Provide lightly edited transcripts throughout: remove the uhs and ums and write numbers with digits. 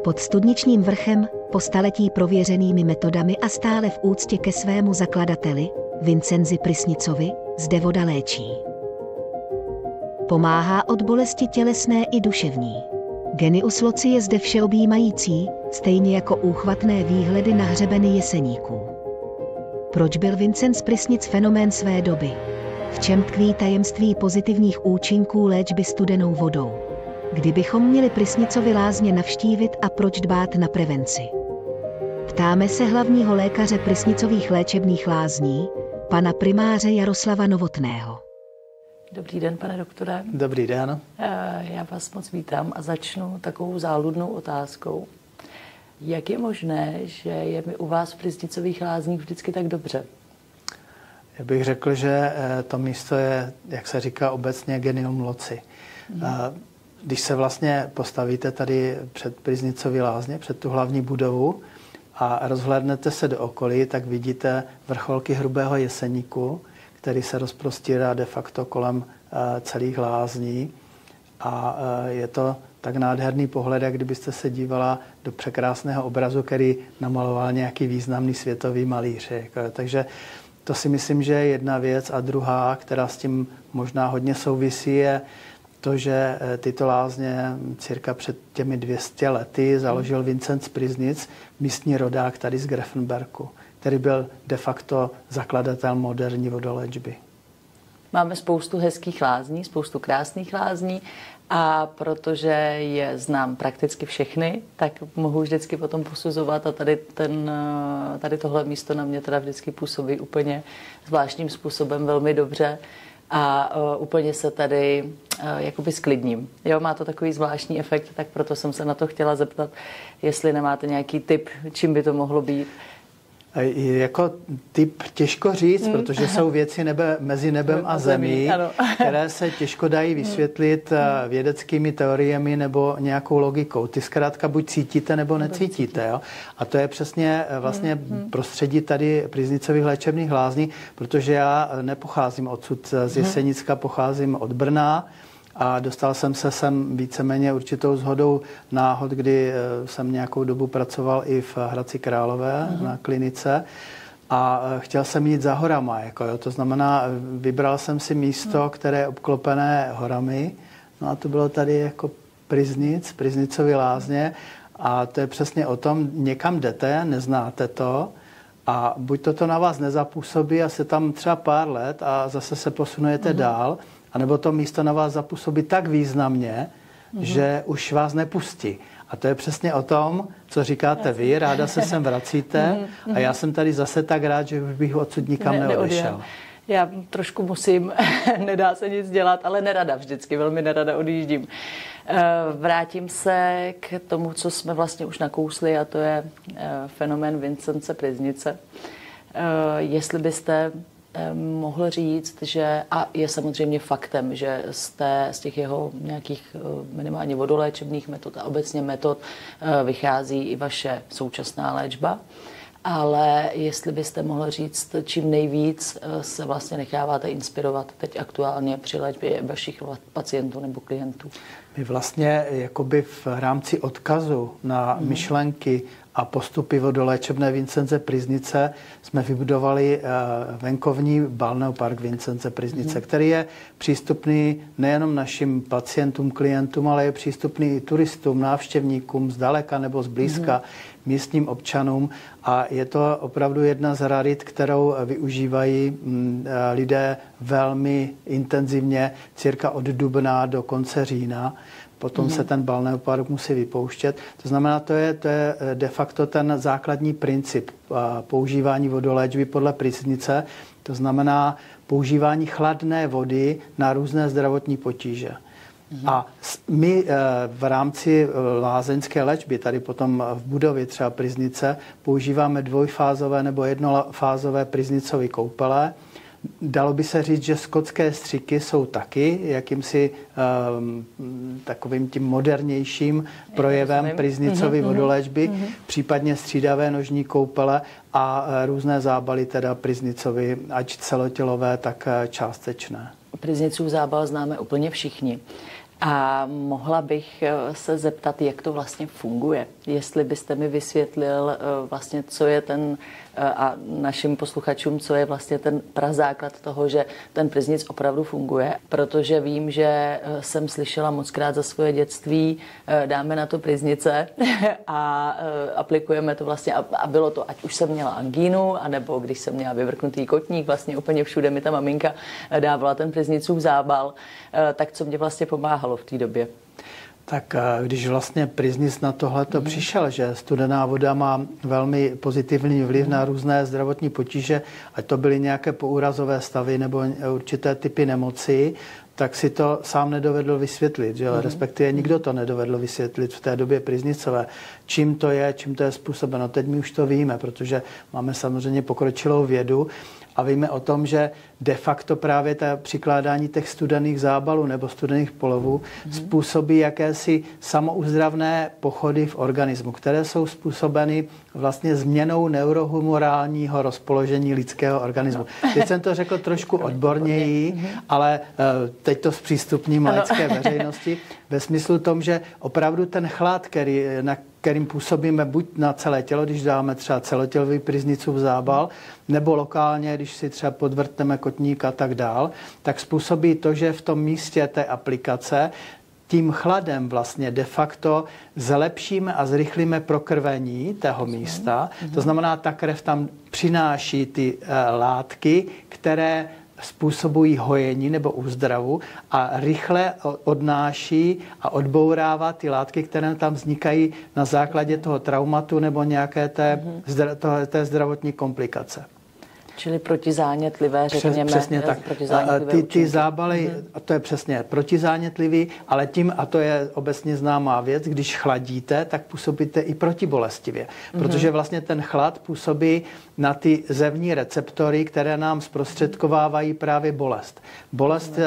Pod studničním vrchem, po staletí prověřenými metodami a stále v úctě ke svému zakladateli, Vincenzi Prysnicovi, zde voda léčí. Pomáhá od bolesti tělesné i duševní. Genius loci je zde všeobjímající, stejně jako úchvatné výhledy na hřebeny Jeseníků. Proč byl Vincenz Prysnic fenomén své doby? V čem tkví tajemství pozitivních účinků léčby studenou vodou? Kdybychom měli Prysnicovy lázně navštívit a proč dbát na prevenci? Ptáme se hlavního lékaře Prysnicových léčebných lázní, pana primáře Jaroslava Novotného. Dobrý den, pane doktore. Dobrý den. Já vás moc vítám a začnu takovou záludnou otázkou. Jak je možné, že je mi u vás v Prysnicových lázních vždycky tak dobře? Já bych řekl, že to místo je, jak se říká obecně, genium loci. Když se vlastně postavíte tady před Prysnicovy lázně, před tu hlavní budovu a rozhlédnete se do okolí, tak vidíte vrcholky Hrubého Jeseníku, který se rozprostírá de facto kolem celých lázní. A je to tak nádherný pohled, jak kdybyste se dívala do překrásného obrazu, který namaloval nějaký významný světový malíř. Takže to si myslím, že je jedna věc. A druhá, která s tím možná hodně souvisí, je to, že tyto lázně cirka před těmi 200 lety založil Vincenz Prysnic, místní rodák tady z Grafenberku, který byl de facto zakladatel moderní vodoléčby. Máme spoustu hezkých lázní, spoustu krásných lázní a protože je znám prakticky všechny, tak mohu vždycky potom posuzovat a tady tohle místo na mě teda vždycky působí úplně zvláštním způsobem velmi dobře a úplně se tady jakoby sklidním. Jo, má to takový zvláštní efekt, tak proto jsem se na to chtěla zeptat, jestli nemáte nějaký tip, čím by to mohlo být. Jako typ těžko říct, protože jsou věci mezi nebem a zemí, které se těžko dají vysvětlit vědeckými teoriemi nebo nějakou logikou. Ty zkrátka buď cítíte, nebo necítíte. Jo? A to je přesně vlastně prostředí tady Prysnicových léčebných lázní, protože já nepocházím odsud z Jesenicka, pocházím od Brna, a dostal jsem se sem víceméně určitou shodou náhod, kdy jsem nějakou dobu pracoval i v Hradci Králové na klinice a chtěl jsem jít za horama. To znamená, vybral jsem si místo, které je obklopené horami. No a to bylo tady jako Prysnicovy lázně a to je přesně o tom, někam jdete, neznáte to a buď to na vás nezapůsobí a se tam třeba pár let a zase se posunujete dál, anebo to místo na vás zapůsobí tak významně, že už vás nepustí. A to je přesně o tom, co říkáte vy, ráda se sem vracíte a já jsem tady zase tak rád, že bych odsud nikam neodešel. Já trošku musím, nedá se nic dělat, ale nerada vždycky, velmi nerada odjíždím. Vrátím se k tomu, co jsme vlastně už nakousli, a to je fenomén Vincence Prysnice. Jestli byste mohl říct, že, a je samozřejmě faktem, že z těch jeho nějakých minimálně vodoléčebných metod a obecně metod vychází i vaše současná léčba, ale jestli byste mohl říct, čím nejvíc se vlastně necháváte inspirovat teď aktuálně při léčbě vašich pacientů nebo klientů? My vlastně jakoby v rámci odkazu na myšlenky a postupy vodoléčebné Vincenze Prysnice jsme vybudovali venkovní balneopark Vincenze Prysnice, který je přístupný nejenom našim pacientům, klientům, ale je přístupný i turistům, návštěvníkům zdaleka nebo zblízka, místním občanům a je to opravdu jedna z rarit, kterou využívají lidé velmi intenzivně, cirka od dubna do konce října. Potom se ten balneopark musí vypouštět. To znamená, to je de facto ten základní princip používání vodoléčby podle Prysnice. To znamená používání chladné vody na různé zdravotní potíže. A my v rámci lázeňské léčby, tady potom v budově třeba Prysnice, používáme dvojfázové nebo jednofázové Prysnicovy koupele. Dalo by se říct, že skotské střiky jsou taky jakýmsi takovým tím modernějším projevem Prysnicovy vodoléčby, případně střídavé nožní koupele a různé zábaly teda Prysnicovy, ať celotělové, tak částečné. Prysnicův zábal známe úplně všichni. A mohla bych se zeptat, jak to vlastně funguje. Jestli byste mi vysvětlil vlastně, co je ten, a našim posluchačům, co je vlastně ten prazáklad toho, že ten Pryznic opravdu funguje. Protože vím, že jsem slyšela mockrát za svoje dětství, dáme na to Pryznice a aplikujeme to vlastně. A bylo to, ať už jsem měla angínu, anebo když jsem měla vyvrknutý kotník, vlastně úplně všude mi ta maminka dávala ten Pryznicův zábal. Tak co mě vlastně pomáhalo v té době? Tak když vlastně Pryznic na tohleto přišel, že studená voda má velmi pozitivní vliv na různé zdravotní potíže, ať to byly nějaké poúrazové stavy nebo určité typy nemocí, tak si to sám nedovedl vysvětlit, že? Respektive nikdo to nedovedl vysvětlit v té době Pryznicové. Čím to je způsobeno. Teď my už to víme, protože máme samozřejmě pokročilou vědu a víme o tom, že de facto právě ta přikládání těch studených zábalů nebo studených polovů způsobí jakési samouzdravné pochody v organismu, které jsou způsobeny vlastně změnou neurohumorálního rozpoložení lidského organismu. Teď jsem to řekl trošku odborněji, ale teď to zpřístupním laické veřejnosti ve smyslu tom, že opravdu ten chlad, kterým působíme buď na celé tělo, když dáme třeba celotělový Pryznicův zábal, nebo lokálně, když si třeba podvrtneme kotník a tak dál, tak způsobí to, že v tom místě té aplikace tím chladem vlastně de facto zlepšíme a zrychlíme prokrvení tého místa. To znamená, ta krev tam přináší ty látky, které způsobují hojení nebo úzdravu a rychle odnáší a odbourává ty látky, které tam vznikají na základě toho traumatu nebo nějaké té zdravotní komplikace. Čili protizánětlivé, řekněme. Přesně tak. Ty zábaly, to je přesně protizánětlivý, ale tím, a to je obecně známá věc, když chladíte, tak působíte i protibolestivě. Protože vlastně ten chlad působí na ty zevní receptory, které nám zprostředkovávají právě bolest. Bolest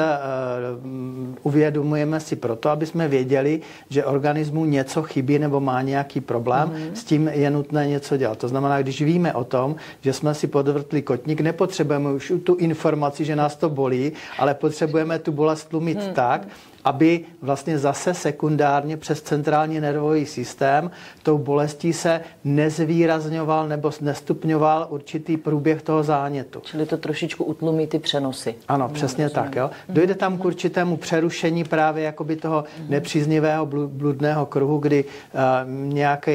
uvědomujeme si proto, aby jsme věděli, že organismu něco chybí nebo má nějaký problém, s tím je nutné něco dělat. To znamená, když víme o tom, že jsme si podvrtli kotník, nepotřebujeme už tu informaci, že nás to bolí, ale potřebujeme tu bolest tlumit tak, aby vlastně zase sekundárně přes centrální nervový systém tou bolestí se nezvýrazňoval nebo nestupňoval určitý průběh toho zánětu. Čili to trošičku utlumí ty přenosy. Ano, přesně tak. Jo. Dojde tam k určitému přerušení právě jakoby toho nepříznivého bludného kruhu, kdy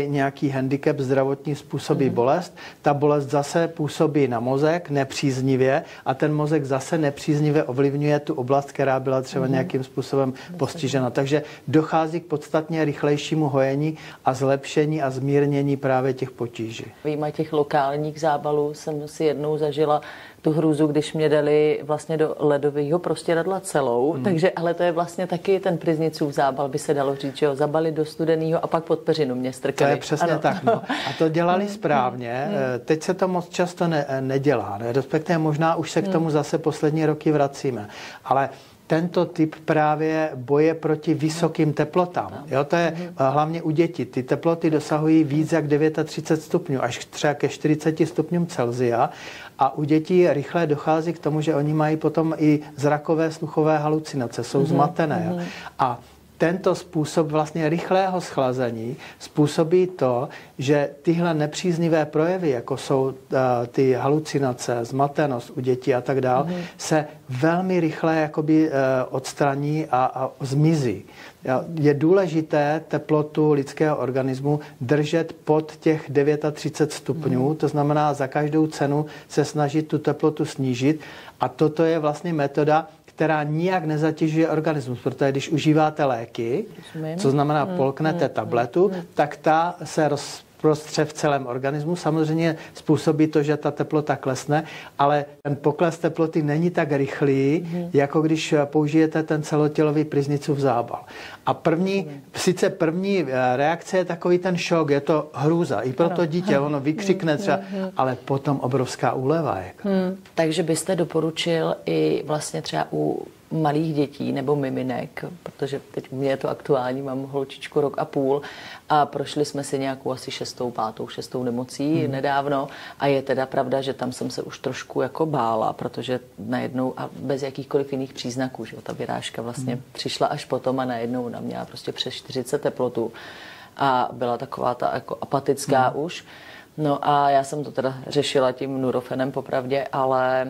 nějaký handicap zdravotní způsobí bolest. Ta bolest zase působí na mozek nepříznivě a ten mozek zase nepříznivě ovlivňuje tu oblast, která byla třeba nějakým způsobem postižena. Takže dochází k podstatně rychlejšímu hojení a zlepšení a zmírnění právě těch potíží. Vyjma těch lokálních zábalů jsem si jednou zažila tu hrůzu, když mě dali vlastně do ledového prostěradla celou, takže, ale to je vlastně taky ten Pryznicův zábal, by se dalo říct, že jo, zabalit do studeného a pak pod peřinu mě strkali. To je přesně tak, no. A to dělali správně, teď se to moc často nedělá, respektive možná už se k tomu zase poslední roky vracíme, ale tento typ právě boje proti vysokým teplotám. Jo, to je hlavně u dětí. Ty teploty dosahují víc jak 39 stupňů, až třeba ke 40 stupňům Celsia. A u dětí rychle dochází k tomu, že oni mají potom i zrakové, sluchové halucinace, jsou zmatené. A tento způsob vlastně rychlého schlazení způsobí to, že tyhle nepříznivé projevy, jako jsou ty halucinace, zmatenost u dětí a tak dále, se velmi rychle jakoby odstraní a zmizí. Je důležité teplotu lidského organismu držet pod těch 39 stupňů, to znamená za každou cenu se snažit tu teplotu snížit a toto je vlastně metoda, která nijak nezatěžuje organismus, protože když užíváte léky, co znamená polknete tabletu, tak ta se rozprostře v celém organismu. Samozřejmě způsobí to, že ta teplota klesne, ale ten pokles teploty není tak rychlý, jako když použijete ten celotělový Pryznicův zábal. A sice první reakce je takový ten šok, je to hrůza. I pro to dítě, ono vykřikne třeba, ale potom obrovská úleva. Takže byste doporučil i vlastně třeba u malých dětí nebo miminek, protože teď u mě je to aktuální, mám holčičku 1,5 roku a prošli jsme si nějakou asi 6., 5., 6. nemocí nedávno a je teda pravda, že tam jsem se už trošku jako bála, protože najednou a bez jakýchkoliv jiných příznaků, že ta vyrážka vlastně přišla až potom a najednou ona měla prostě přes 40 teplotu a byla taková ta jako apatická už. No a já jsem to teda řešila tím Nurofenem popravdě, ale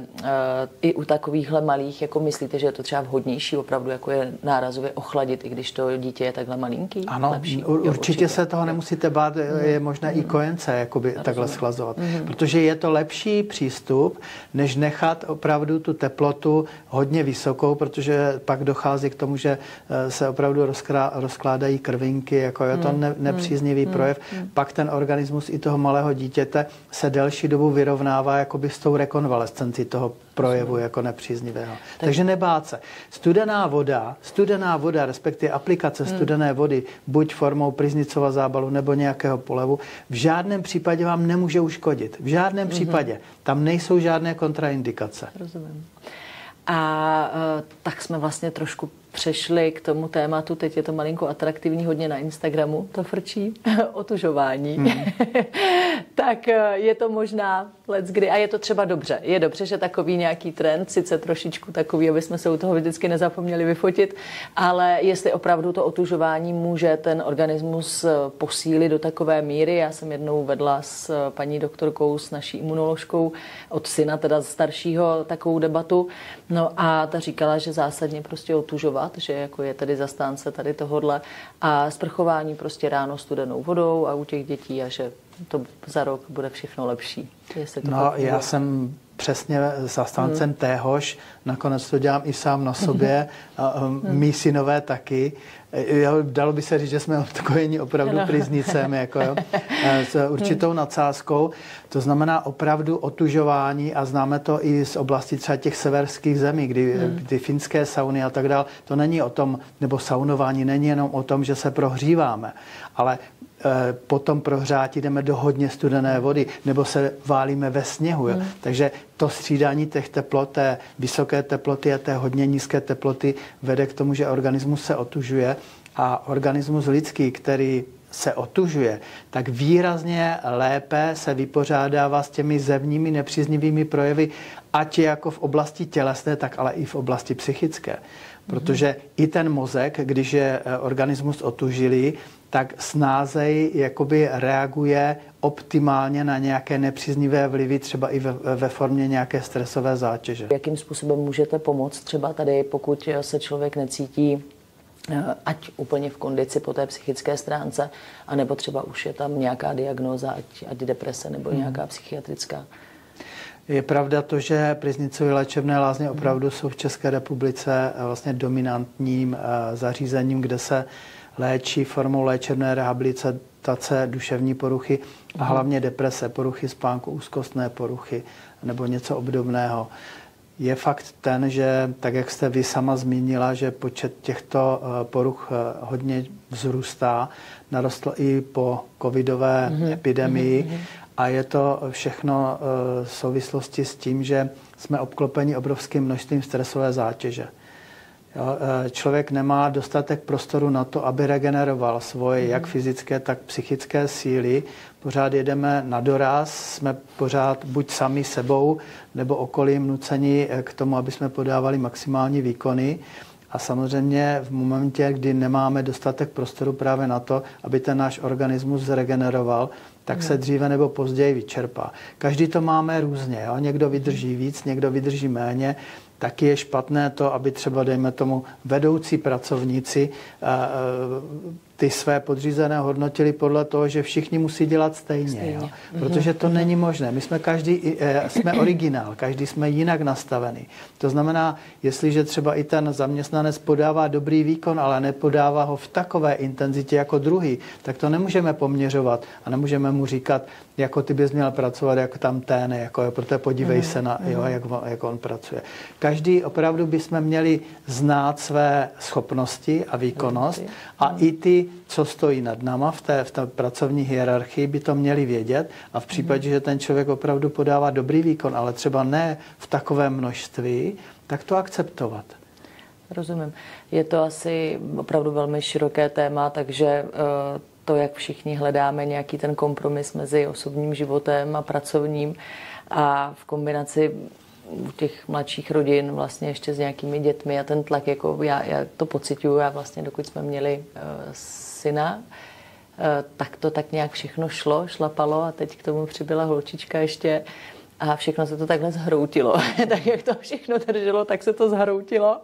i u takovýchhle malých, jako myslíte, že je to třeba vhodnější opravdu, jako je nárazově ochladit, i když to dítě je takhle malinký? Ano, lepší? určitě se toho nemusíte bát, je možné i kojence jakoby takhle schlazovat. Protože je to lepší přístup, než nechat opravdu tu teplotu hodně vysokou, protože pak dochází k tomu, že se opravdu rozkládají krvinky, jako je to nepříznivý projev. Pak ten organismus i toho malého dítěte se delší dobu vyrovnává jakoby s tou rekonvalescencí toho projevu jako nepříznivého. Takže nebát se. Studená voda, respektive aplikace studené vody, buď formou pryznicova zábalu nebo nějakého polevu, v žádném případě vám nemůže uškodit. V žádném případě. Tam nejsou žádné kontraindikace. Rozumím. A tak jsme vlastně trošku přešli k tomu tématu, teď je to malinko atraktivní, hodně na Instagramu to frčí, otužování. Tak je to možná leckdy a je to třeba dobře. Je dobře, že takový nějaký trend, sice trošičku takový, aby jsme se u toho vždycky nezapomněli vyfotit, ale jestli opravdu to otužování může ten organismus posílit do takové míry. Já jsem jednou vedla s paní doktorkou, s naší imunoložkou od syna, teda staršího, takovou debatu. No a ta říkala, že zásadně prostě otužovat, že jako je tedy zastánce tady tohodle a sprchování prostě ráno studenou vodou a u těch dětí a že to za rok bude všechno lepší. No, já jsem přesně zastáncem téhož, nakonec to dělám i sám na sobě, mý synové taky. Dalo by se říct, že jsme odkojeni opravdu pryznicem, jako s určitou nadsázkou. To znamená opravdu otužování a známe to i z oblasti třeba těch severských zemí, kdy ty finské sauny a tak dále, to není o tom, nebo saunování není jenom o tom, že se prohříváme, ale potom prohřátí jdeme do hodně studené vody, nebo se válíme ve sněhu. Jo? Takže to střídání těch teplot, té vysoké teploty a té hodně nízké teploty vede k tomu, že organismus se otužuje a organismus lidský, který se otužuje, tak výrazně lépe se vypořádává s těmi zevními nepříznivými projevy, ať jako v oblasti tělesné, tak ale i v oblasti psychické. Protože i ten mozek, když je organismus otužilý, tak snázej jakoby reaguje optimálně na nějaké nepříznivé vlivy, třeba i ve formě nějaké stresové zátěže. Jakým způsobem můžete pomoct třeba tady, pokud se člověk necítí ať úplně v kondici po té psychické stránce, anebo třeba už je tam nějaká diagnóza, ať deprese nebo nějaká psychiatrická? Je pravda to, že pryznicové léčebné lázně opravdu jsou v České republice vlastně dominantním zařízením, kde se léčí formou léčebné rehabilitace duševní poruchy a hlavně deprese, poruchy spánku, úzkostné poruchy nebo něco obdobného. Je fakt ten, že tak, jak jste vy sama zmínila, že počet těchto poruch hodně vzrůstá, narostl i po covidové epidemii a je to všechno v souvislosti s tím, že jsme obklopeni obrovským množstvím stresové zátěže. Člověk nemá dostatek prostoru na to, aby regeneroval svoje jak fyzické, tak psychické síly. Pořád jedeme na doraz, jsme pořád buď sami sebou, nebo okolím nuceni k tomu, aby jsme podávali maximální výkony. A samozřejmě v momentě, kdy nemáme dostatek prostoru právě na to, aby ten náš organismus zregeneroval, tak se dříve nebo později vyčerpá. Každý to máme různě. Jo? Někdo vydrží víc, někdo vydrží méně. Taky je špatné to, aby třeba, dejme tomu, vedoucí pracovníci ty své podřízené hodnotili podle toho, že všichni musí dělat stejně. Jo? Protože to není možné. My jsme každý, jsme originál, každý jsme jinak nastavený. To znamená, jestliže třeba i ten zaměstnanec podává dobrý výkon, ale nepodává ho v takové intenzitě jako druhý, tak to nemůžeme poměřovat a nemůžeme mu říkat, jako ty bys měl pracovat jako tam ten, jako, protože podívej se na, jo, jak on pracuje. Každý opravdu bychom měli znát své schopnosti a výkonnost a i ty, co stojí nad náma v té pracovní hierarchii, by to měli vědět a v případě, že ten člověk opravdu podává dobrý výkon, ale třeba ne v takovém množství, tak to akceptovat. rozumím. Je to asi opravdu velmi široké téma, takže to, jak všichni hledáme nějaký ten kompromis mezi osobním životem a pracovním a v kombinaci u těch mladších rodin vlastně ještě s nějakými dětmi a ten tlak, jako já to pociťuju, já vlastně dokud jsme měli syna, tak to tak nějak všechno šlapalo a teď k tomu přibyla holčička ještě a všechno se to takhle zhroutilo. Tak jak to všechno drželo, tak se to zhroutilo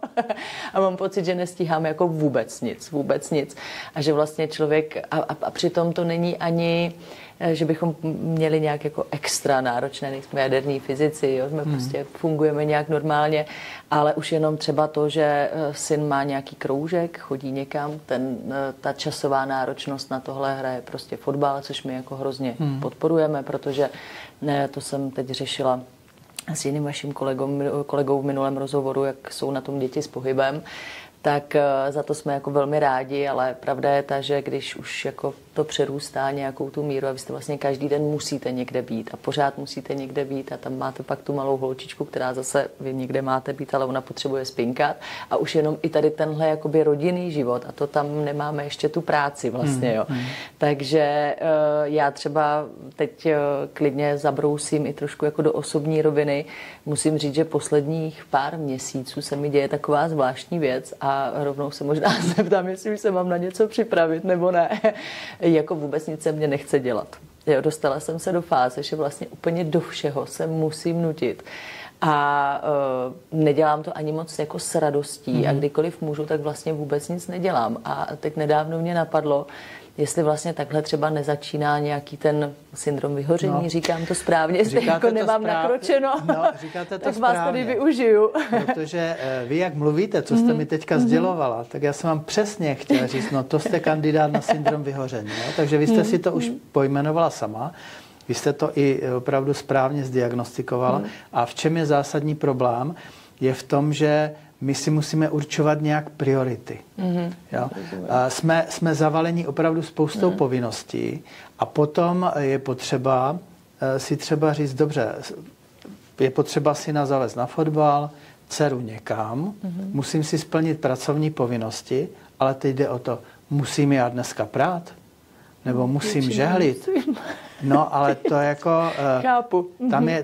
a mám pocit, že nestíháme jako vůbec nic. A že vlastně člověk, a přitom to není ani, že bychom měli nějak jako extra náročné, nejsme jaderní fyzici, jo? Jsme prostě fungujeme nějak normálně, ale už jenom třeba to, že syn má nějaký kroužek, chodí někam, ta časová náročnost na tohle hraje prostě fotbal, což my jako hrozně podporujeme, protože to jsem teď řešila s jiným vaším kolegou v minulém rozhovoru, jak jsou na tom děti s pohybem, tak za to jsme jako velmi rádi, ale pravda je ta, že když už jako to přerůstá nějakou tu míru a vy jste vlastně každý den musíte někde být a pořád musíte někde být a tam máte pak tu malou holčičku, která zase vy někde máte být, ale ona potřebuje spinkat a už jenom i tady tenhle jakoby rodinný život a to tam nemáme ještě tu práci vlastně, jo. Takže já třeba teď klidně zabrousím i trošku jako do osobní roviny. Musím říct, že posledních pár měsíců se mi děje taková zvláštní věc a rovnou se možná zeptám, jestli už se mám na něco připravit nebo ne. Jako vůbec nic se mě nechce dělat. Jo, dostala jsem se do fáze, že vlastně úplně do všeho se musím nutit. A nedělám to ani moc jako s radostí a kdykoliv můžu, tak vlastně vůbec nic nedělám. A teď nedávno mě napadlo, jestli vlastně takhle třeba nezačíná nějaký ten syndrom vyhoření, říkám to správně, jestli jako nemám nakročeno, říkáte to tak správně, vás tady využiju. Protože vy, jak mluvíte, co jste mi teďka sdělovala, tak já jsem vám přesně chtěla říct, no to jste kandidát na syndrom vyhoření. Jo? Takže vy jste si to už pojmenovala sama, vy jste to i opravdu správně zdiagnostikovala. A v čem je zásadní problém? Je v tom, že my si musíme určovat nějak priority. Jo? Jsme zavaleni opravdu spoustou povinností a potom je potřeba si třeba říct, dobře, je potřeba si zavést na fotbal, dceru někam, musím si splnit pracovní povinnosti, ale teď jde o to, musím já dneska prát? Nebo musím žehlit? No, ale to jako... Chápu.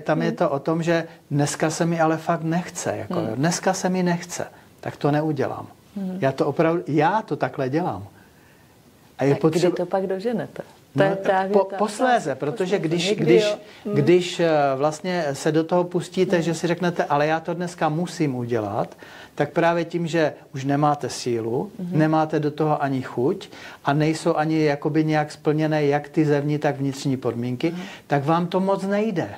Tam je to o tom, že dneska se mi ale fakt nechce. Jako, dneska se mi nechce. Tak to neudělám. Já to takhle dělám. A je kdy to pak doženete? Posléze, protože když vlastně se do toho pustíte, že si řeknete, ale já to dneska musím udělat, tak právě tím, že už nemáte sílu, nemáte do toho ani chuť a nejsou ani jakoby nějak splněné jak ty zevní, tak vnitřní podmínky, tak vám to moc nejde.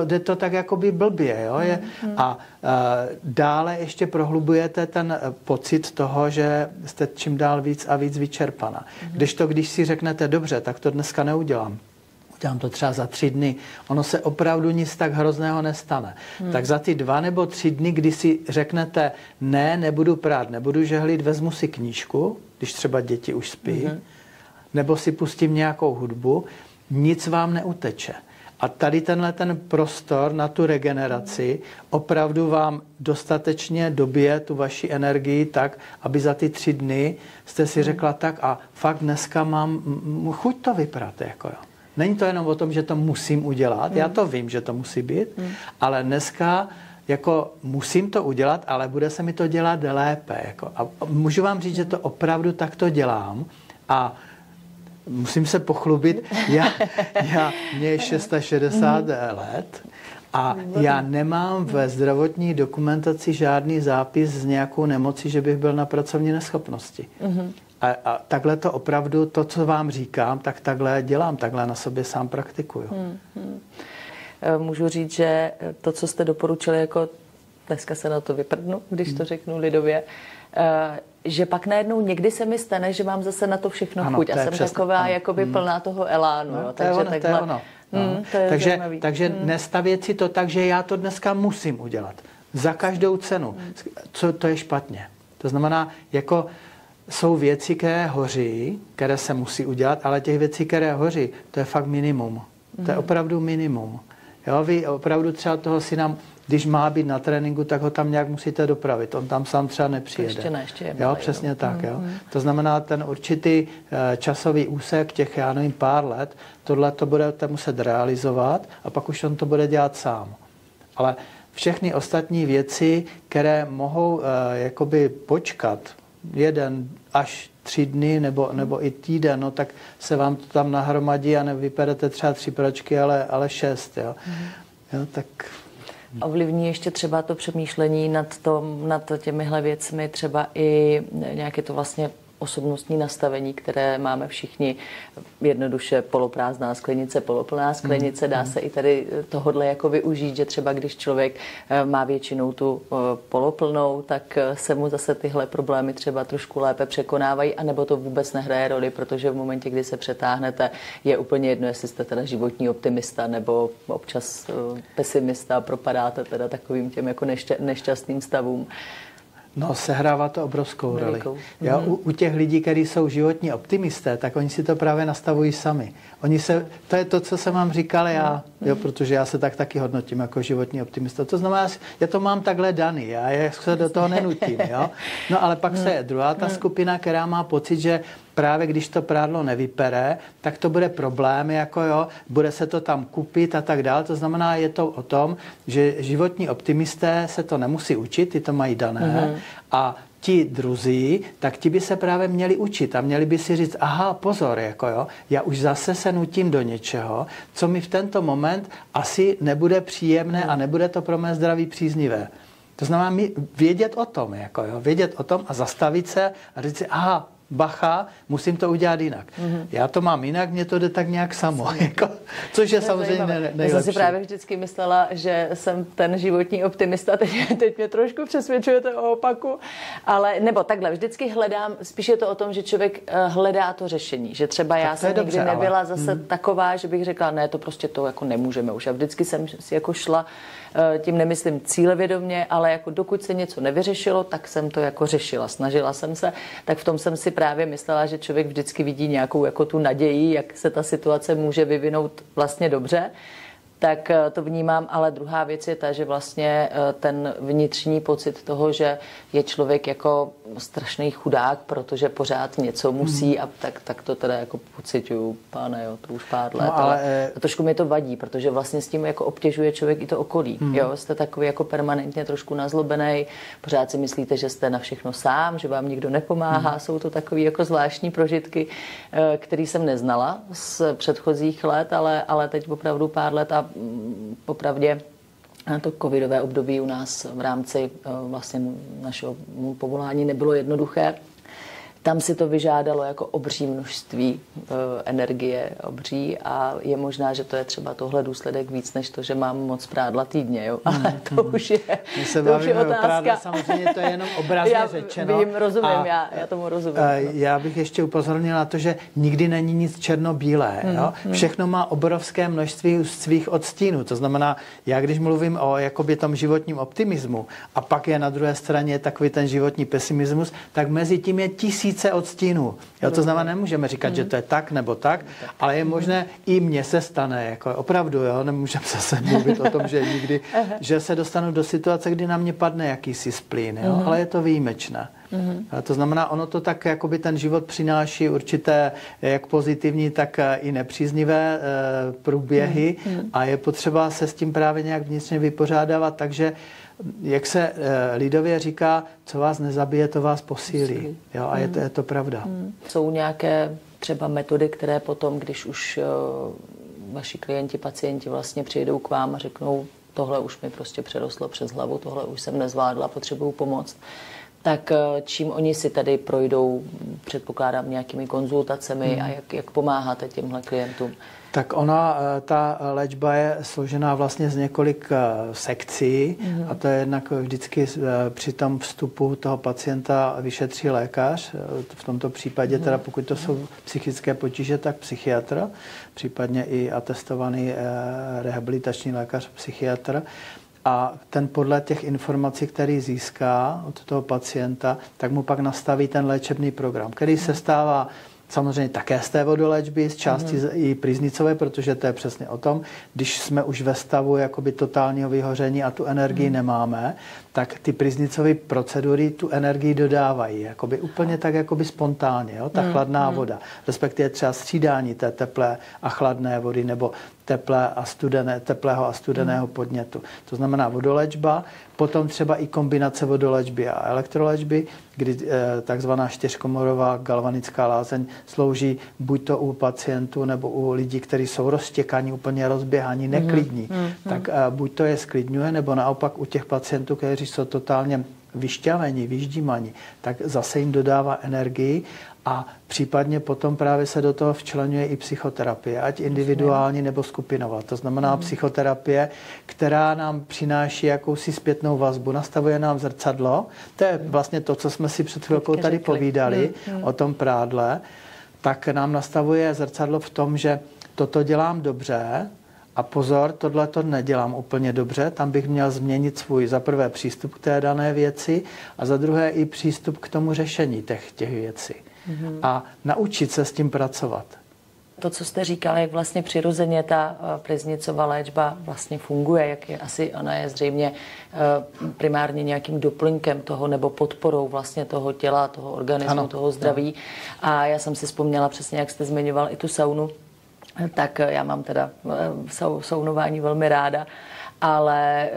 Jde to tak jakoby blbě. Jo? A dále ještě prohlubujete ten pocit toho, že jste čím dál víc a víc vyčerpaná. Když si řeknete, dobře, tak to dneska neudělám. Udělám to třeba za 3 dny. Ono se opravdu nic tak hrozného nestane. Tak za ty 2 nebo 3 dny, kdy si řeknete, ne, nebudu prát, nebudu žehlit, vezmu si knížku, když třeba děti už spí, nebo si pustím nějakou hudbu, nic vám neuteče. A tady ten prostor na tu regeneraci opravdu vám dostatečně dobije tu vaši energii tak, aby za ty 3 dny jste si řekla tak a fakt dneska mám chuť to vyprat. Jako jo. Není to jenom o tom, že to musím udělat, já to vím, že to musí být, ale dneska jako musím to udělat, ale bude se mi to dělat lépe. Jako. A můžu vám říct, že to opravdu takto dělám a musím se pochlubit, mě je 660 let a já nemám ve zdravotní dokumentaci žádný zápis z nějakou nemocí, že bych byl na pracovní neschopnosti. A takhle to opravdu, to, co vám říkám, tak takhle dělám, takhle na sobě sám praktikuju. Můžu říct, že to, co jste doporučili, jako dneska se na to vyprdnu, když to řeknu lidově, že pak najednou někdy se mi stane, že mám zase na to všechno chuť a jsem přesně, taková jakoby plná toho elánu. No, to je ono. Takže nestavět si to tak, že já to dneska musím udělat. Za každou cenu. Co to je špatně. To znamená, jako jsou věci, které hoří, které se musí udělat, ale těch věcí, které hoří, to je fakt minimum. To je opravdu minimum. Jo, vy opravdu třeba toho syna když má být na tréninku, tak ho tam nějak musíte dopravit. On tam sám třeba nepřijede. Ještě je jo, přesně tak. Jo. To znamená, ten určitý časový úsek těch, já nevím, pár let, tohle to budete muset realizovat a pak už on to bude dělat sám. Ale všechny ostatní věci, které mohou jakoby počkat 1 až 3 dny nebo i týden, no, tak se vám to tam nahromadí a nevyperete třeba 3 pračky, ale 6. Jo. Jo, tak... Ovlivní ještě třeba to přemýšlení nad těmihle věcmi, třeba i nějaké to vlastně osobnostní nastavení, které máme všichni, jednoduše poloprázdná sklenice, poloplná sklenice, dá se i tady tohodle jako využít, že třeba když člověk má většinou tu poloplnou, tak se mu zase tyhle problémy třeba trošku lépe překonávají, anebo to vůbec nehraje roli, protože v momentě, kdy se přetáhnete, je úplně jedno, jestli jste teda životní optimista nebo občas pesimista, propadáte teda takovým těm jako nešťastným stavům. No, sehrává to obrovskou roli. U těch lidí, kteří jsou životní optimisté, tak oni si to právě nastavují sami. To je to, co jsem vám říkal já, jo, protože já se taky hodnotím jako životní optimista. To znamená, já to mám takhle daný, já se do toho nenutím. Jo? No ale pak se je druhá ta skupina, která má pocit, že právě když to prádlo nevypere, tak to bude problém, jako jo, bude se to tam kupit a tak dále. To znamená, je to o tom, že životní optimisté se to nemusí učit, ty to mají dané, a ti druzí, tak ti by se právě měli učit a měli by si říct, aha, pozor, jako jo, já už zase se nutím do něčeho, co mi v tento moment asi nebude příjemné a nebude to pro mé zdraví příznivé. To znamená vědět o tom, jako jo, vědět o tom a zastavit se a říct si, aha, bacha, musím to udělat jinak. Já to mám jinak, mně to jde tak nějak samo. Jako, což je samozřejmě nejlepší. Já jsem si právě vždycky myslela, že jsem ten životní optimista, teď mě trošku přesvědčujete o opaku, ale nebo takhle, vždycky hledám, spíš je to o tom, že člověk hledá to řešení, že třeba já jsem nikdy nebyla zase taková, že bych řekla, ne, to prostě to jako nemůžeme už. A vždycky jsem si jako šla, tím nemyslím cílevědomě, ale jako dokud se něco nevyřešilo, tak jsem to jako řešila, snažila jsem se, tak v tom jsem si právě myslela, že člověk vždycky vidí nějakou jako tu naději, jak se ta situace může vyvinout vlastně dobře, tak to vnímám, ale druhá věc je ta, že vlastně ten vnitřní pocit toho, že je člověk jako strašný chudák, protože pořád něco musí a tak to teda jako pociťuju, pane, jo, to už pár let, no, ale trošku mi to vadí, protože vlastně s tím jako obtěžuje člověk i to okolí, jo, jste takový jako permanentně trošku nazlobenej, pořád si myslíte, že jste na všechno sám, že vám nikdo nepomáhá, jsou to takový jako zvláštní prožitky, který jsem neznala z předchozích let, ale teď opravdu pár let a popravdě to covidové období u nás v rámci vlastně našeho povolání nebylo jednoduché. Tam si to vyžádalo jako obří množství energie, obří, a je možná, že to je třeba tohle důsledek víc, než to, že mám moc prádla týdně, jo. Ale to už je, to už je otázka. Prádla, samozřejmě to je jenom obrazně řečeno. Rozumím, já tomu rozumím. Já bych ještě upozornil na to, že nikdy není nic černobílé. Jo? Všechno má obrovské množství svých odstínů. To znamená, já když mluvím o jakoby tom životním optimismu a pak je na druhé straně takový ten životní pesimismus, tak mezi tím je tisíce odstínů. Jo, to znamená, nemůžeme říkat, že to je tak nebo tak, ale je možné, i mně se stane, jako opravdu, jo, nemůžeme zase mluvit o tom, že nikdy, že se dostanu do situace, kdy na mě padne jakýsi splín, jo, ale je to výjimečné. To znamená, ono to tak, jakoby ten život přináší určité jak pozitivní, tak i nepříznivé průběhy a je potřeba se s tím právě nějak vnitřně vypořádávat, takže jak se lidově říká, co vás nezabije, to vás posílí. Jo, a je to pravda. Jsou nějaké třeba metody, které potom, když už vaši klienti, pacienti vlastně přijdou k vám a řeknou, tohle už mi prostě přerostlo přes hlavu, tohle už jsem nezvládla, potřebuju pomoct, tak čím oni si tady projdou, předpokládám, nějakými konzultacemi a jak pomáháte těmhle klientům? Tak ta léčba je složená vlastně z několik sekcí a to je jednak vždycky při tom vstupu toho pacienta vyšetří lékař, v tomto případě teda pokud to jsou psychické potíže, tak psychiatr, případně i atestovaný rehabilitační lékař, psychiatr. A ten podle těch informací, který získá od toho pacienta, tak mu pak nastaví ten léčebný program, který se stává samozřejmě také z té vodoléčby, z části i priznicové, protože to je přesně o tom, když jsme už ve stavu jakoby totálního vyhoření a tu energii nemáme, tak ty priznicové procedury tu energii dodávají, jakoby úplně tak jakoby spontánně, jo? Ta chladná voda, respektive třeba střídání té teplé a chladné vody, nebo teplého a studeného podnětu. To znamená vodoléčba, potom třeba i kombinace vodoléčby a elektroléčby, kdy takzvaná 4komorová galvanická lázeň slouží buď to u pacientů nebo u lidí, kteří jsou roztěkaní, úplně rozběhaní, neklidní. Tak buď to je sklidňuje, nebo naopak u těch pacientů, kteří jsou totálně vyšťavení, vyždímaní, tak zase jim dodává energii a případně potom právě se do toho včleňuje i psychoterapie, ať individuální nebo skupinová. To znamená psychoterapie, která nám přináší jakousi zpětnou vazbu, nastavuje nám zrcadlo. To je vlastně to, co jsme si před chvilkou tady povídali o tom prádle. Tak nám nastavuje zrcadlo v tom, že toto dělám dobře, a pozor, tohle to nedělám úplně dobře, tam bych měl změnit svůj za prvé přístup k té dané věci a za druhé i přístup k tomu řešení těch věcí. A naučit se s tím pracovat. To, co jste říkali, jak vlastně přirozeně ta priznicová léčba vlastně funguje, jak je asi, ona je zřejmě primárně nějakým doplňkem toho nebo podporou vlastně toho těla, toho organismu, toho zdraví. A já jsem si vzpomněla přesně, jak jste zmiňoval i tu saunu, tak já mám teda saunování velmi ráda, ale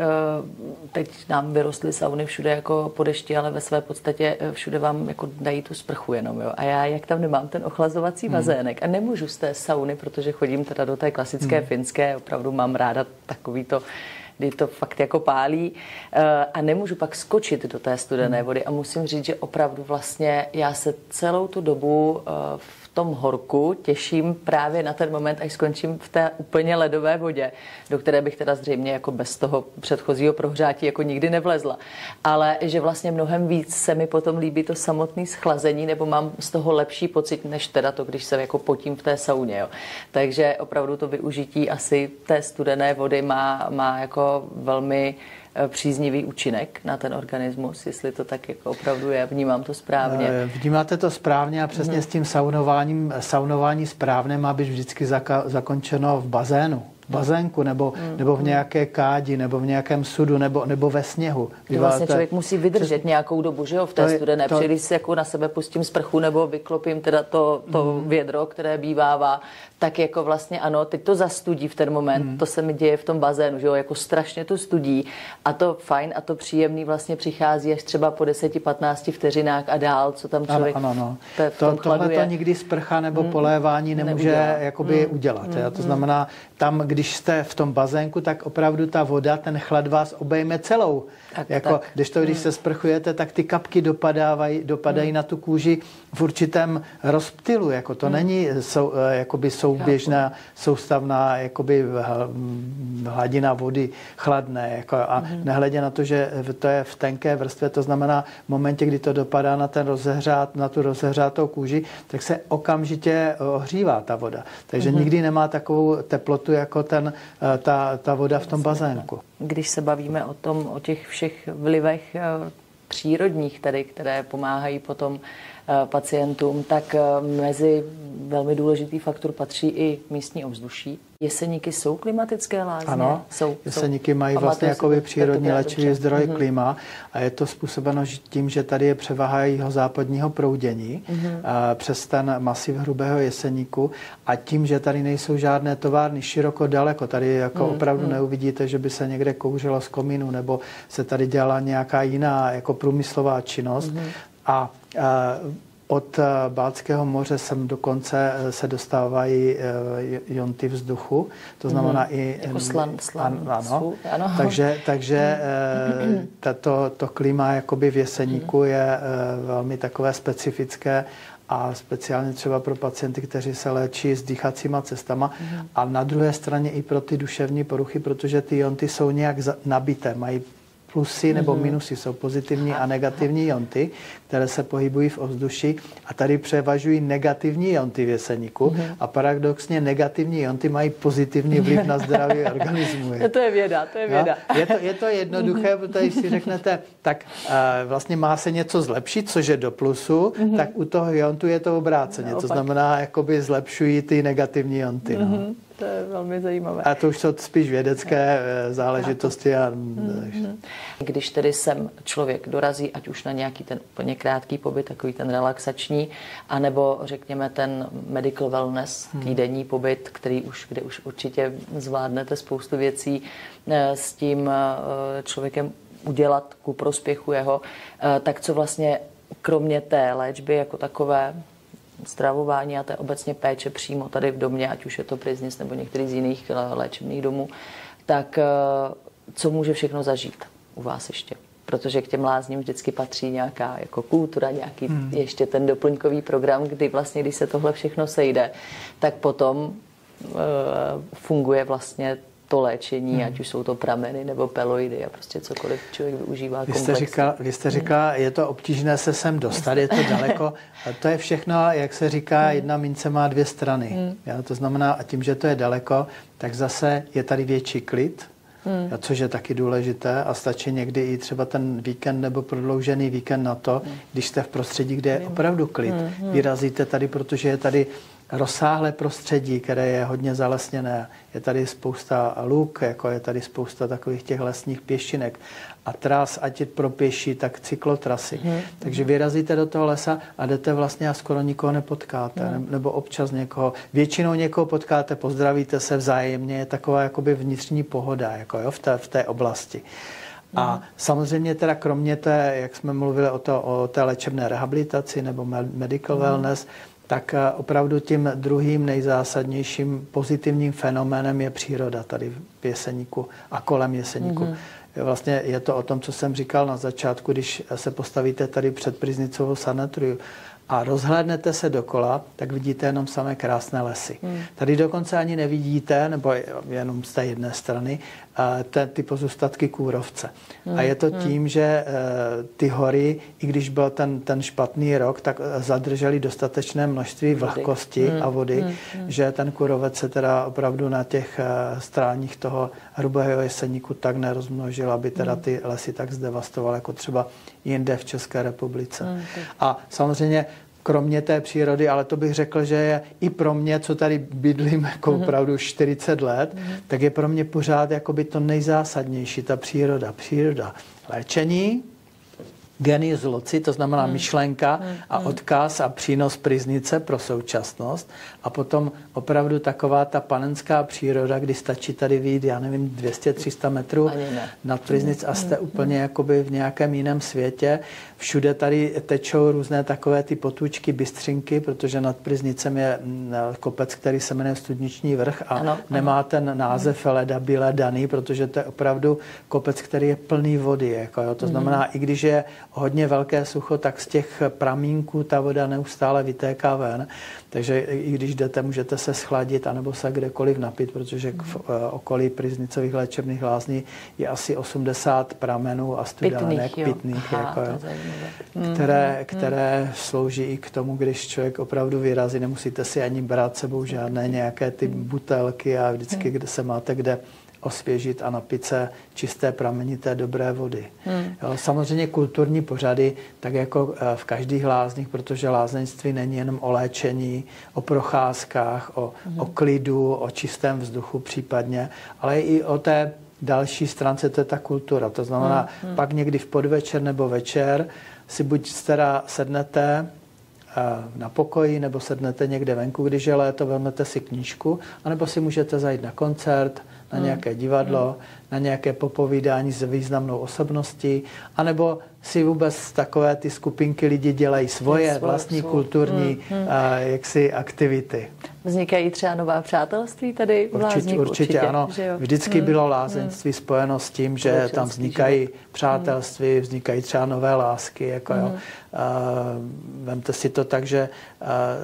teď nám vyrostly sauny všude jako po dešti, ale ve své podstatě všude vám jako dají tu sprchu jenom. Jo. A já, jak tam nemám ten ochlazovací bazének a nemůžu z té sauny, protože chodím teda do té klasické finské, opravdu mám ráda takový to, kdy to fakt jako pálí a nemůžu pak skočit do té studené vody a musím říct, že opravdu vlastně já se celou tu dobu v tom horku těším právě na ten moment, až skončím v té úplně ledové vodě, do které bych teda zřejmě jako bez toho předchozího prohřátí jako nikdy nevlezla. Ale že vlastně mnohem víc se mi potom líbí to samotné schlazení, nebo mám z toho lepší pocit, než teda to, když se jako potím v té sauně. Jo. Takže opravdu to využití asi té studené vody má jako velmi příznivý účinek na ten organismus, jestli to tak jako opravdu je. Vnímám to správně. Vnímáte to správně a přesně s tím saunování správné má být vždycky zakončeno v bazénku nebo v nějaké kádi, nebo v nějakém sudu, nebo ve sněhu. Vlastně člověk musí vydržet nějakou dobu, že jo, v té studené. Když si jako na sebe pustím sprchu nebo vyklopím teda to vědro, které bývává, tak jako vlastně ano, teď to zastudí v ten moment, to se mi děje v tom bazénu, že jo, jako strašně to studí a to fajn a to příjemný vlastně přichází až třeba po 10-15 vteřinách a dál, co tam člověk tohle to nikdy sprcha nebo polévání nemůže jakoby udělat. To znamená, tam, když jste v tom bazénku, tak opravdu ta voda, ten chlad vás obejme celou. Když se sprchujete, tak ty kapky dopadají na tu kůži v určitém rozptylu. Jako to není jakoby souběžná, soustavná jakoby hladina vody chladné. Jako, a nehledě na to, že to je v tenké vrstvě, to znamená v momentě, kdy to dopadá na tu rozehřátou kůži, tak se okamžitě ohřívá ta voda. Takže nikdy nemá takovou teplotu jako ta voda v tom bazénku. Když se bavíme o těch všech vlivech přírodních, tedy, které pomáhají potom pacientům, tak mezi velmi důležitý faktor patří i místní ovzduší. Jeseníky jsou klimatické lázně? Ano, jeseníky mají vlastně jakoby přírodní léčivý zdroj klima a je to způsobeno tím, že tady je převaha jihozápadního proudění přes ten masiv hrubého jeseníku a tím, že tady nejsou žádné továrny široko daleko, tady jako opravdu neuvidíte, že by se někde kouřilo z komínu nebo se tady dělala nějaká jiná jako průmyslová činnost a od Baltského moře sem dokonce se dostávají jonty vzduchu, to znamená i... Jako slan ano. Takže to klima jakoby v jeseníku je velmi takové specifické a speciálně třeba pro pacienty, kteří se léčí s dýchacíma cestama a na druhé straně i pro ty duševní poruchy, protože ty jonty jsou nějak nabité, mají plusy nebo minusy, jsou pozitivní a negativní ionty, které se pohybují v ovzduší a tady převažují negativní ionty v jeseníku a paradoxně negativní ionty mají pozitivní vliv na zdraví organismu. To je věda, to je věda. Je to jednoduché, protože když si řeknete, tak vlastně má se něco zlepšit, což je do plusu, tak u toho iontu je to obráceně. To znamená, jakoby zlepšují ty negativní ionty. To je velmi zajímavé. A to už jsou spíš vědecké záležitosti. Když tedy sem člověk dorazí, ať už na nějaký ten úplně krátký pobyt, takový ten relaxační, anebo řekněme ten medical wellness, týdenní pobyt, kde už určitě zvládnete spoustu věcí s tím člověkem udělat ku prospěchu jeho, tak co vlastně kromě té léčby jako takové, stravování a té obecně péče přímo tady v domě, ať už je to Priznic nebo některý z jiných léčebných domů, tak co může všechno zažít u vás ještě? Protože k těm lázním vždycky patří nějaká jako kultura, nějaký ještě ten doplňkový program, kdy vlastně, když se tohle všechno sejde, tak potom funguje vlastně to léčení, ať už jsou to prameny nebo peloidy a prostě cokoliv člověk využívá komplexně. Vy jste říkal, je to obtížné se sem dostat, je to daleko. A to je všechno, jak se říká, jedna mince má dvě strany. To znamená, a tím, že to je daleko, tak zase je tady větší klid, což je taky důležité a stačí někdy i třeba ten víkend nebo prodloužený víkend na to, když jste v prostředí, kde je opravdu klid. Vyrazíte tady, protože je tady rozsáhlé prostředí, které je hodně zalesněné. Je tady spousta luk, jako je tady spousta takových těch lesních pěšinek a tras, ať je pro pěší, tak cyklotrasy. Takže vyrazíte do toho lesa a jdete vlastně a skoro nikoho nepotkáte, nebo občas někoho. Většinou někoho potkáte, pozdravíte se vzájemně, je taková jakoby vnitřní pohoda jako v té oblasti. A samozřejmě teda kromě té, jak jsme mluvili o té léčebné rehabilitaci nebo medical wellness, tak opravdu tím druhým nejzásadnějším pozitivním fenoménem je příroda tady v Jeseníku a kolem Jeseníku. Vlastně je to o tom, co jsem říkal na začátku, když se postavíte tady před Priznicovou sanatoriu a rozhlédnete se dokola, tak vidíte jenom samé krásné lesy. Tady dokonce ani nevidíte, nebo jenom z té jedné strany, ty pozůstatky kůrovce. A je to tím, že ty hory, i když byl ten špatný rok, tak zadrželi dostatečné množství vlhkosti a vody, že ten kůrovec se teda opravdu na těch stráních toho hrubého Jeseníku tak nerozmnožil, aby teda ty lesy tak zdevastoval, jako třeba jinde v České republice. A samozřejmě kromě té přírody, ale to bych řekl, že je i pro mě, co tady bydlím jako opravdu 40 let, tak je pro mě pořád jakoby to nejzásadnější, ta příroda. Příroda léčení, genius loci, to znamená myšlenka a odkaz a přínos Priznice pro současnost. A potom opravdu taková ta panenská příroda, kdy stačí tady vyjít, já nevím, 200-300 metrů nad Priznic a jste úplně jakoby v nějakém jiném světě. Všude tady tečou různé takové ty potůčky, bystřinky, protože nad Priznicem je kopec, který se jmenuje Studniční vrch a nemá ten název Ledabile daný, protože to je opravdu kopec, který je plný vody. Jako, jo. To znamená, i když je hodně velké sucho, tak z těch pramínků ta voda neustále vytéká ven. Takže i když jdete, můžete se schladit anebo se kdekoliv napít, protože v okolí Priznicových léčebných lázní je asi 80 pramenů a studenek pitných, které slouží i k tomu, když člověk opravdu vyrazí, nemusíte si ani brát sebou žádné nějaké ty butelky a vždycky, kde se máte kde osvěžit a napít se čisté pramenité dobré vody. Jo, samozřejmě kulturní pořady, tak jako v každých lázních, protože lázeňství není jenom o léčení, o procházkách, o klidu, o čistém vzduchu případně, ale i o té další stránce, to je ta kultura. To znamená, pak někdy v podvečer nebo večer si buď teda sednete na pokoji, nebo sednete někde venku, když je léto, vezmete si knížku, anebo si můžete zajít na koncert, na nějaké divadlo, na nějaké popovídání s významnou osobností, anebo si vůbec takové ty skupinky lidí dělají svoje vlastní kulturní jaksi aktivity. Vznikají třeba nová přátelství tady v Lázníku? Určitě ano. Vždycky bylo lázeňství spojeno s tím, že tam vznikají přátelství, vznikají třeba nové lásky. Jako vemte si to tak, že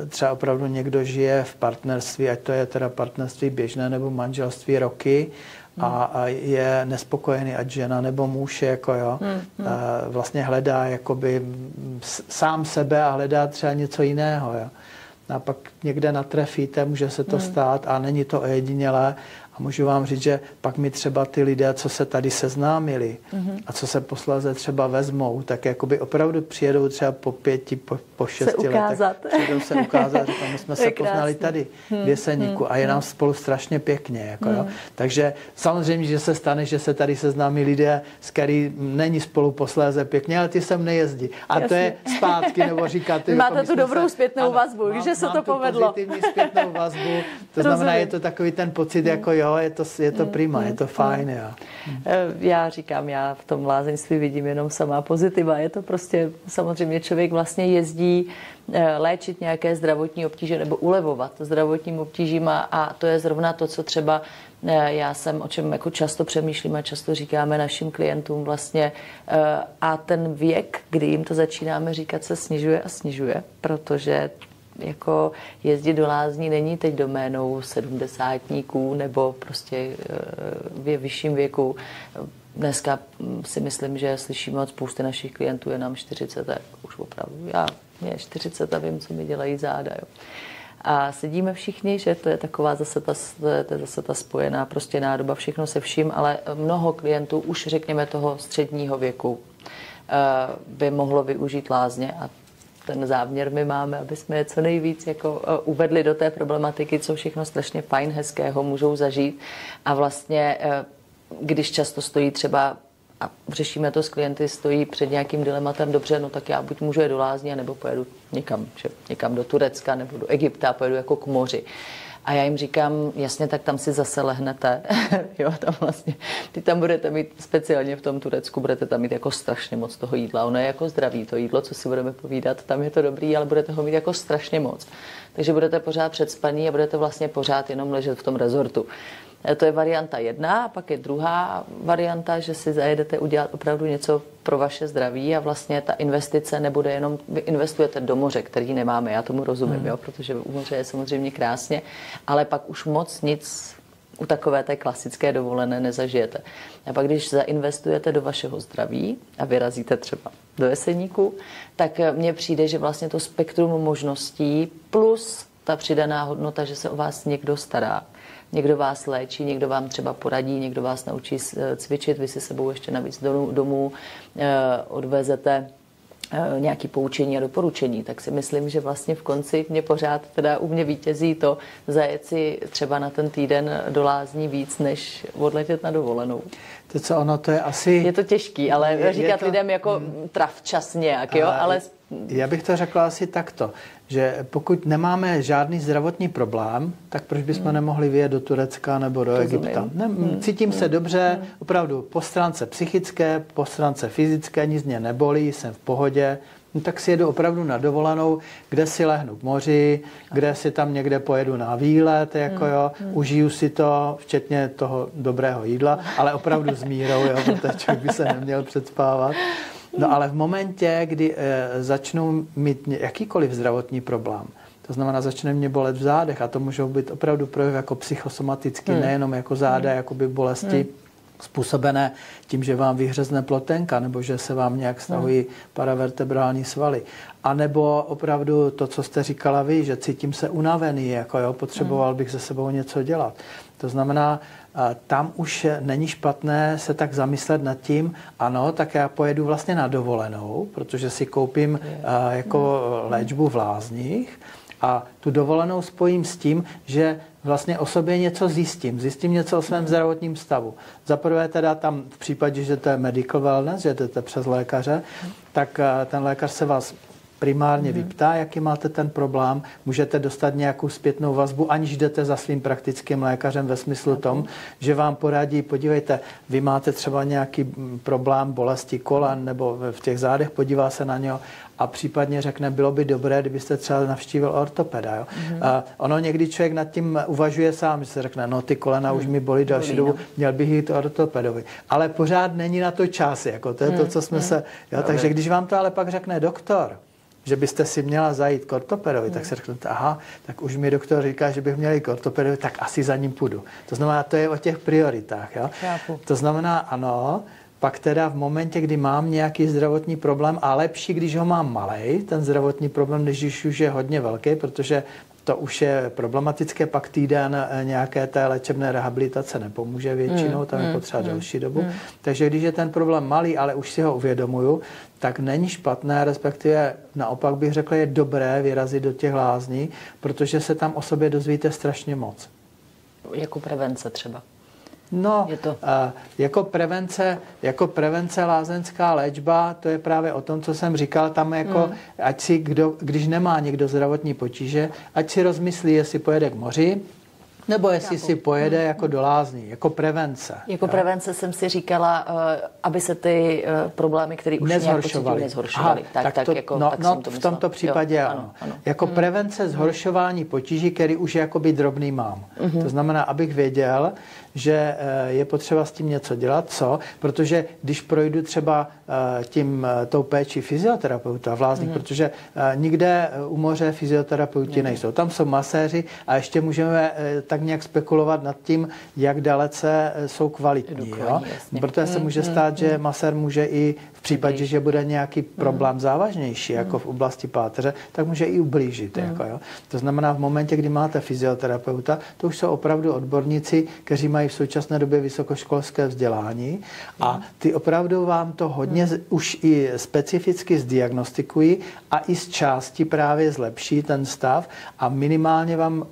třeba opravdu někdo žije v partnerství, ať to je teda partnerství běžné nebo manželství roky, a je nespokojený, ať žena nebo muž, jako jo, vlastně hledá jakoby sám sebe a hledá třeba něco jiného, jo. A pak někde natrefíte, může se to stát a není to ojedinělé. A můžu vám říct, že pak mi třeba ty lidé, co se tady seznámili a co se posléze třeba vezmou, tak jakoby opravdu přijedou třeba po 5, po 6 letech. Přijedou se ukázat, že my jsme se poznali tady v Jeseníku a je nám spolu strašně pěkně. Jako, jo. Takže samozřejmě, že se stane, že se tady seznámí lidé, s který není spolu posléze pěkně, ale ty sem nejezdí. A jasně. To je zpátky, nebo říkáte... Máte tu dobrou zpětnou vazbu, že se to povedlo. Mám tu pozitivní zpětnou vazbu. To znamená, je to takový ten pocit, jako jo, je to prima, je to fajn. Já říkám, já v tom lázeňství vidím jenom samá pozitiva. Je to prostě, samozřejmě člověk vlastně jezdí léčit nějaké zdravotní obtíže nebo ulevovat zdravotním obtížím a to je zrovna to, co třeba já jsem, o čem jako často přemýšlím a často říkáme našim klientům vlastně a ten věk, kdy jim to začínáme říkat, se snižuje a snižuje, protože jako jezdit do lázní není teď doménou 70níků nebo prostě v vyšším věku. Dneska si myslím, že slyšíme od spousty našich klientů, je nám 40, tak už opravdu mě je 40 a vím, co mi dělají záda. Jo. A sedíme všichni, že to je taková zase ta spojená prostě nádoba, všechno se vším, ale mnoho klientů už řekněme toho středního věku by mohlo využít lázně a ten záměr my máme, aby jsme je co nejvíc jako uvedli do té problematiky, co všechno strašně fajn, hezkého můžou zažít. A vlastně, když často stojí třeba, a řešíme to s klienty, stojí před nějakým dilematem, dobře, no tak já buď můžu jít do lázně, nebo pojedu někam do Turecka, nebo do Egypta, pojedu jako k moři. A já jim říkám, jasně, tak tam si zase lehnete. Jo, tam vlastně, ty tam budete mít, speciálně v tom Turecku, budete tam mít jako strašně moc toho jídla. Ono je jako zdraví, to jídlo, co si budeme povídat, tam je to dobrý, ale budete ho mít jako strašně moc. Takže budete pořád předspaní a budete vlastně pořád jenom ležet v tom rezortu. To je varianta jedna, a pak je druhá varianta, že si zajedete udělat opravdu něco pro vaše zdraví a vlastně ta investice nebude jenom, vy investujete do moře, který nemáme, já tomu rozumím, jo, protože u moře je samozřejmě krásně, ale pak už moc nic u takové té klasické dovolené nezažijete. A pak když zainvestujete do vašeho zdraví a vyrazíte třeba do Jeseníku, tak mně přijde, že vlastně to spektrum možností plus ta přidaná hodnota, že se o vás někdo stará. Někdo vás léčí, někdo vám třeba poradí, někdo vás naučí cvičit, vy si sebou ještě navíc domů odvezete nějaké poučení a doporučení, tak si myslím, že vlastně v konci mě pořád teda u mě vítězí to zajet si třeba na ten týden do lázní víc, než odletět na dovolenou. To co ono, to je asi... Je to těžký, ale říkat lidem jako traf čas nějak, jo, ale... Já bych to řekla asi takto, že pokud nemáme žádný zdravotní problém, tak proč bychom nemohli vyjet do Turecka nebo do Egypta? Cítím se dobře, opravdu po stránce psychické, po stránce fyzické, nic mě nebolí, jsem v pohodě, no tak si jedu opravdu na dovolenou, kde si lehnu k moři, kde si tam někde pojedu na výlet, jako jo, užiju si to, včetně toho dobrého jídla, ale opravdu s mírou, jo, protože člověk by se neměl předspávat. No ale v momentě, kdy začnu mít jakýkoliv zdravotní problém, to znamená, začne mě bolet v zádech a to můžou být opravdu projev jako psychosomatický, nejenom jako záda, jakoby bolesti způsobené tím, že vám vyhřezne plotenka nebo že se vám nějak stahují paravertebrální svaly. A nebo opravdu to, co jste říkala vy, že cítím se unavený, jako jo, potřeboval bych se sebou něco dělat. To znamená, tam už není špatné se tak zamyslet nad tím, ano, tak já pojedu vlastně na dovolenou, protože si koupím jako léčbu v lázních a tu dovolenou spojím s tím, že vlastně o sobě něco zjistím něco o svém zdravotním stavu. Za prvé teda tam v případě, že to je medical wellness, že jdete přes lékaře, tak ten lékař se vás primárně vyptá, jaký máte ten problém, můžete dostat nějakou zpětnou vazbu, aniž jdete za svým praktickým lékařem ve smyslu tom, že vám poradí, podívejte, vy máte třeba nějaký problém bolesti kolen nebo v těch zádech, podívá se na něho a případně řekne, bylo by dobré, kdybyste třeba navštívil ortopeda. Jo? Ono někdy člověk nad tím uvažuje sám, že se řekne, no ty kolena už mi bolí další dobu, měl bych jít ortopedovi. Ale pořád není na to čas, jako to je to, co jsme se... Jo? Takže když vám to ale pak řekne doktor, že byste si měla zajít k ortopedovi, tak si řeknete, aha, tak už mi doktor říká, že bych měl jít k ortopedovi, tak asi za ním půjdu. To znamená, to je o těch prioritách. Jo? To znamená, ano, pak teda v momentě, kdy mám nějaký zdravotní problém, a lepší, když ho mám malej, ten zdravotní problém, než když už je hodně velký, protože to už je problematické, pak týden nějaké té léčebné rehabilitace nepomůže většinou, tam je potřeba delší dobu. Takže když je ten problém malý, ale už si ho uvědomuju, tak není špatné, respektive naopak bych řekl, je dobré vyrazit do těch lázní, protože se tam o sobě dozvíte strašně moc. Jako prevence třeba. No, jako prevence lázeňská léčba, to je právě o tom, co jsem říkal, tam jako, ať si když nemá někdo zdravotní potíže, ať si rozmyslí, jestli pojede k moři, nebo jestli si pojede jako do lázní, jako prevence. Jako prevence jsem si říkala, aby se ty problémy, které už nějak nezhoršovaly. V tomto případě ano. Jako prevence zhoršování potíží, který už jakoby drobný mám. To znamená, abych věděl, že je potřeba s tím něco dělat. Co? Protože když projdu třeba tou péči fyzioterapeuta v lázních, protože nikde u moře fyzioterapeuti nejsou. Tam jsou maséři a ještě můžeme tak nějak spekulovat nad tím, jak dalece jsou kvalitní. Jo? Protože se může stát, že masér může i v případě, že bude nějaký problém závažnější, jako v oblasti páteře, tak může i ublížit. Jako, jo? To znamená, v momentě, kdy máte fyzioterapeuta, to už jsou opravdu odborníci, kteří mají v současné době vysokoškolské vzdělání a ty opravdu vám to hodně už i specificky zdiagnostikují a i z části právě zlepší ten stav a minimálně vám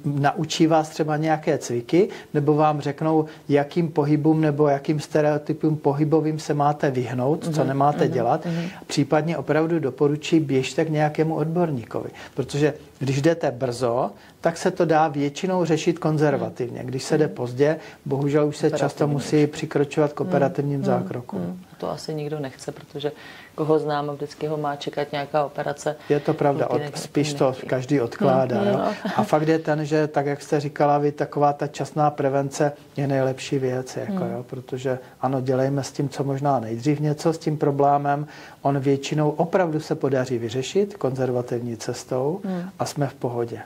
naučí vás třeba nějaké cviky, nebo vám řeknou, jakým pohybům nebo jakým stereotypům pohybovým se máte vyhnout, co nemáte dělat. Případně opravdu doporučí, běžte k nějakému odborníkovi. Protože když jdete brzo, tak se to dá většinou řešit konzervativně. Když se jde pozdě, bohužel už se často musí přikročovat k operativním zákrokům. To asi nikdo nechce, protože koho znám, vždycky ho má čekat nějaká operace. Je to pravda, spíš to každý odkládá. Jo? A fakt je ten, že tak, jak jste říkala vy, taková ta časná prevence je nejlepší věc, jako, jo? Protože ano, dělejme s tím, co možná nejdřív něco s tím problémem. On většinou opravdu se podaří vyřešit konzervativní cestou a jsme v pohodě.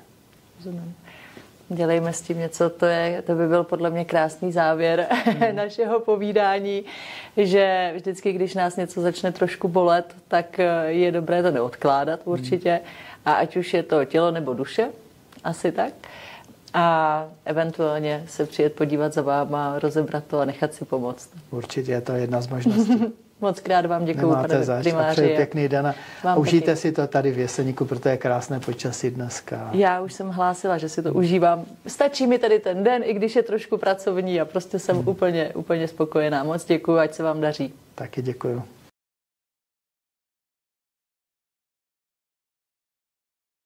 Rozumím. Dělejme s tím něco, to by byl podle mě krásný závěr našeho povídání, že vždycky, když nás něco začne trošku bolet, tak je dobré to neodkládat určitě. A ať už je to tělo nebo duše, asi tak. A eventuálně se přijet podívat za váma, rozebrat to a nechat si pomoct. Určitě je to jedna z možností. Moc krát vám děkuju, pane primáři. Přeji pěkný den a užijte si to tady v Jeseníku, protože je krásné počasí dneska. Já už jsem hlásila, že si to užívám. Stačí mi tady ten den, i když je trošku pracovní a prostě jsem úplně spokojená. Moc děkuju, ať se vám daří. Taky děkuju.